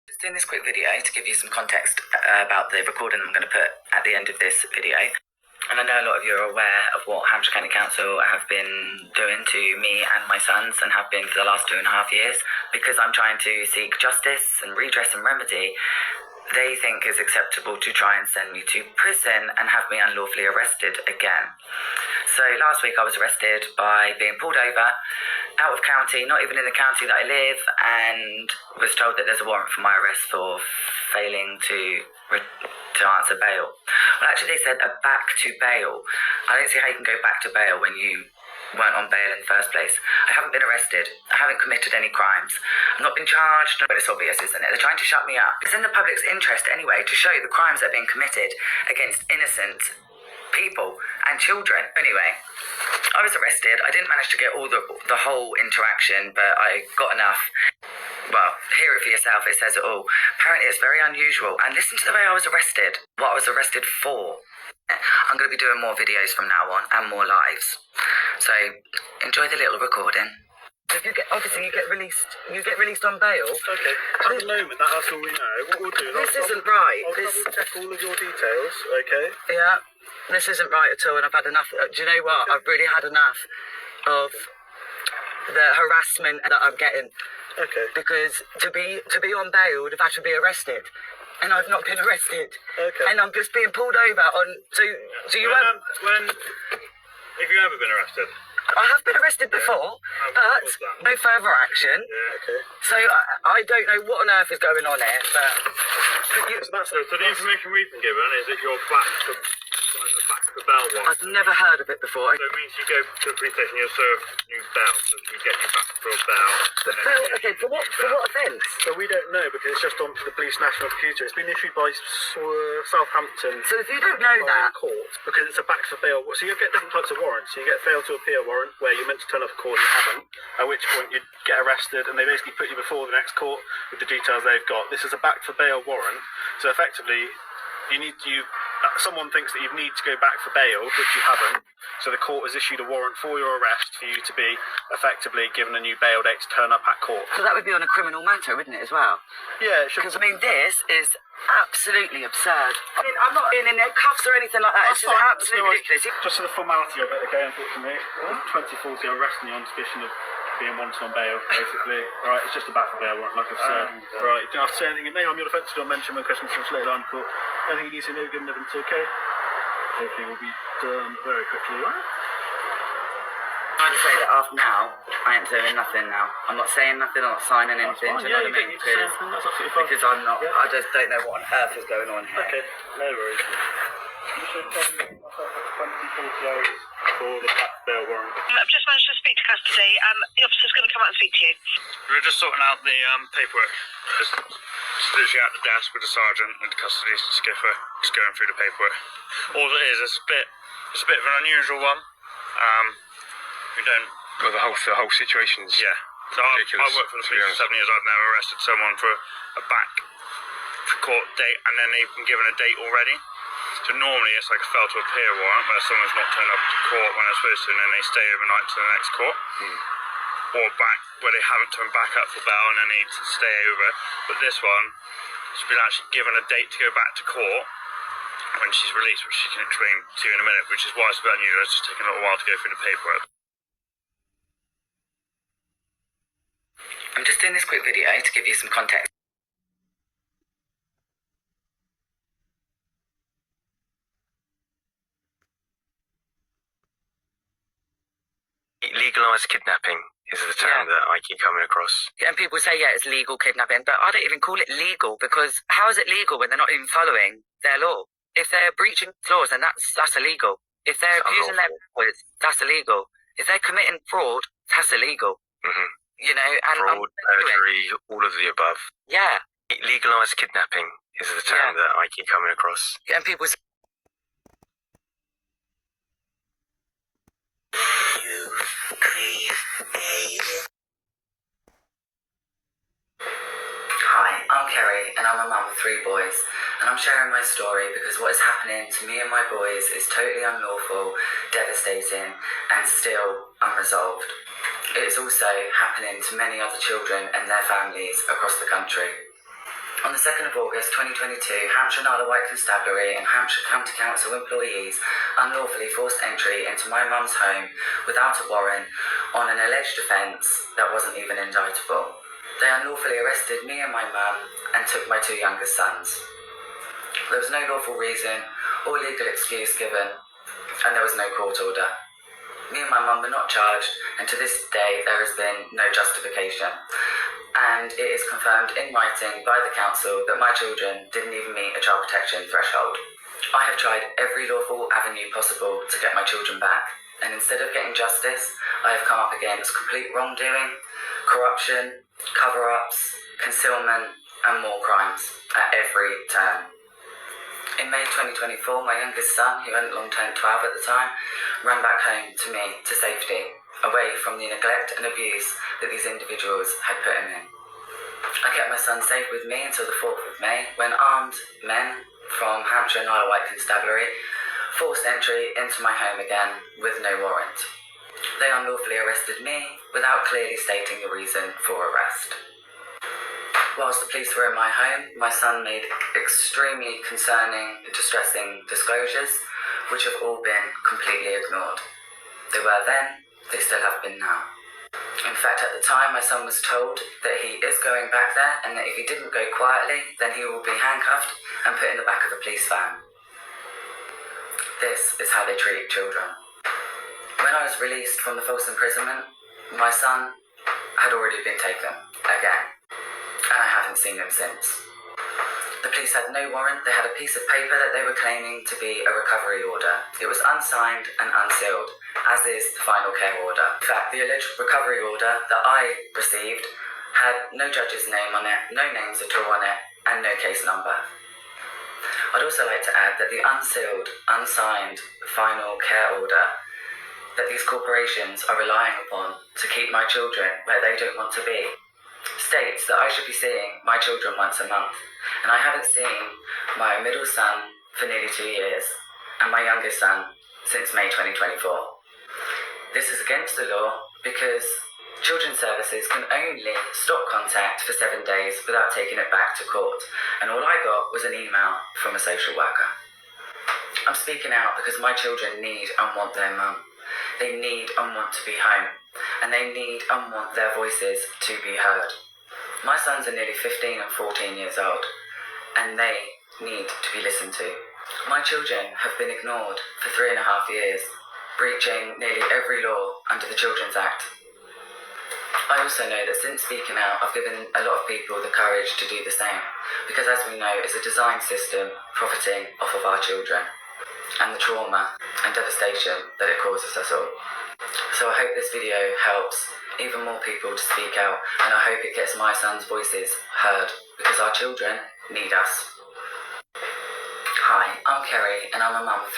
Just doing this quick video to give you some context about the recording I'm going to put at the end of this video. And I know a lot of you are aware of what Hampshire County Council have been doing to me and my sons, and have been for the last 2.5 years. Because I'm trying to seek justice and redress and remedy, they think it's acceptable to try and send me to prison and have me unlawfully arrested again. So last week I was arrested by being pulled over out of county, not even in the county that I live, and was told that there's a warrant for my arrest for failing to answer bail. Well, actually they said a back to bail. I don't see how you can go back to bail when you weren't on bail in the first place. I haven't been arrested. I haven't committed any crimes. I've not been charged. But it's obvious, isn't it? They're trying to shut me up. It's in the public's interest anyway to show the crimes that are being committed against innocent people and children. Anyway, I was arrested. I didn't manage to get all the whole interaction, but I got enough. Well, hear it for yourself. It says it all. Apparently it's very unusual. And listen to the way I was arrested. What I was arrested for. I'm going to be doing more videos from now on and more lives. So enjoy the little recording. If you get, obviously you get released on bail. Okay. At the moment, that's all we know. What we'll do. This isn't right. I'll double check all of your details. Okay. Yeah, this isn't right at all, and I've had enough. Do you know what? I've really had enough of the harassment that I'm getting. Okay. Because to be on bail, I've had to be arrested. And I've not been arrested. Okay. And I'm just being pulled over on. So you won't. If you ever been arrested? I have been arrested before, but no further action. Yeah. Okay. So I don't know what on earth is going on here, but. So the information we've been given is that you're back to bail warrant. I've never heard of it before. So it means you go to the police station, you'll serve new bail, so we get you back for a bail. Okay, for what offence? So we don't know, because it's just onto the police national computer. It's been issued by Southampton. So if you don't know that, court, because it's a back for bail. So you get different types of warrants. So you get fail to appear warrant, where you're meant to turn up at court and you haven't, at which point you get arrested and they basically put you before the next court with the details they've got. This is a back for bail warrant. So effectively, someone thinks that you need to go back for bail, which you haven't. So the court has issued a warrant for your arrest for you to be effectively given a new bail date to turn up at court. So that would be on a criminal matter, wouldn't it, as well? Yeah, it should. Because, I mean, this is absolutely absurd. I mean, I'm not in any cuffs or anything like that. It's just absolutely ridiculous. Just for the formality of it, okay, unfortunately. 2040 are arresting you on suspicion of being wanted on bail, basically. Alright, it's just a back for bail warrant, like I've said. Alright, you don't have to say anything in name on your offence, don't mention when questions from later on court. Anything you need to know, good and evidence, okay? Everything will be done very quickly, alright? I'm trying to say that after now, I ain't doing nothing now. I'm not saying nothing, I'm not signing anything, do you know what I mean? Because I'm not, I just don't know what on earth is going on here. Okay, no worries. You should tell me myself at 2040 hours for the back bail warrant. I've just managed to speak to custody. The officer's going to come out and speak to you. We were just sorting out the paperwork. Just literally at the desk with the sergeant and the custody skipper, just going through the paperwork. All it is, it's a bit of an unusual one. We don't. Well, the whole situation's Yeah. So I worked for the police for 7 years. I've never arrested someone for a back for court date, and then they've been given a date already. So normally it's like a fail to appear warrant where someone's not turned up to court when they're supposed to, and then they stay overnight to the next court. Or back where they haven't turned back up for bail and they need to stay over. But this one has been actually given a date to go back to court when she's released, which she can explain to you in a minute, which is why it's a bit unusual. It's just taken a little while to go through the paperwork. I'm just doing this quick video to give you some context. Legalised kidnapping is the term that I keep coming across. And people say, yeah, it's legal kidnapping, but I don't even call it legal, because how is it legal when they're not even following their law? If they're breaching laws, then that's illegal. If they're abusing their powers, that's illegal. If they're committing fraud, that's illegal. Mm-hmm. You know, and fraud, perjury, all of the above. Yeah. Legalised kidnapping is the term that I keep coming across. And people say, hi, I'm Kerry, and I'm a mum of 3 boys, and I'm sharing my story because what is happening to me and my boys is totally unlawful, devastating, and still unresolved. It is also happening to many other children and their families across the country. On the 2nd of August 2022, Hampshire and Isle of Wight Constabulary and Hampshire County Council employees unlawfully forced entry into my mum's home without a warrant on an alleged offence that wasn't even indictable. They unlawfully arrested me and my mum and took my 2 youngest sons. There was no lawful reason or legal excuse given, and there was no court order. Me and my mum were not charged, and to this day there has been no justification. And it is confirmed in writing by the council that my children didn't even meet a child protection threshold. I have tried every lawful avenue possible to get my children back, and instead of getting justice, I have come up against complete wrongdoing, corruption, cover-ups, concealment, and more crimes at every turn. In May 2024, my youngest son, who hadn't long turned 12 at the time, ran back home to me to safety, away from the neglect and abuse that these individuals had put him in. I kept my son safe with me until the 4th of May, when armed men from Hampshire and Isle of Wight Constabulary forced entry into my home again with no warrant. They unlawfully arrested me without clearly stating the reason for arrest. Whilst the police were in my home, my son made extremely concerning, distressing disclosures, which have all been completely ignored. They were then, they still have been now. In fact, at the time, my son was told that he is going back there and that if he didn't go quietly, then he will be handcuffed and put in the back of a police van. This is how they treat children. When I was released from the false imprisonment, my son had already been taken again. And I haven't seen him since. The police had no warrant. They had a piece of paper that they were claiming to be a recovery order. It was unsigned and unsealed, as is the final care order. In fact, the alleged recovery order that I received had no judge's name on it, no names at all on it, and no case number. I'd also like to add that the unsealed, unsigned final care order that these corporations are relying upon to keep my children where they don't want to be states that I should be seeing my children once a month, and I haven't seen my middle son for nearly 2 years and my youngest son since May 2024. This is against the law because Children's Services can only stop contact for 7 days without taking it back to court, and all I got was an email from a social worker. I'm speaking out because my children need and want their mum. They need and want to be home, and they need and want their voices to be heard. My sons are nearly 15 and 14 years old, and they need to be listened to. My children have been ignored for 3.5 years, breaching nearly every law under the Children's Act. I also know that since speaking out, I've given a lot of people the courage to do the same, because as we know, it's a design system profiting off of our children and the trauma and devastation that it causes us all. So I hope this video helps even more people to speak out, and I hope it gets my sons' voices heard, because our children need us. Hi, I'm Kerry, and I'm a mum of 3.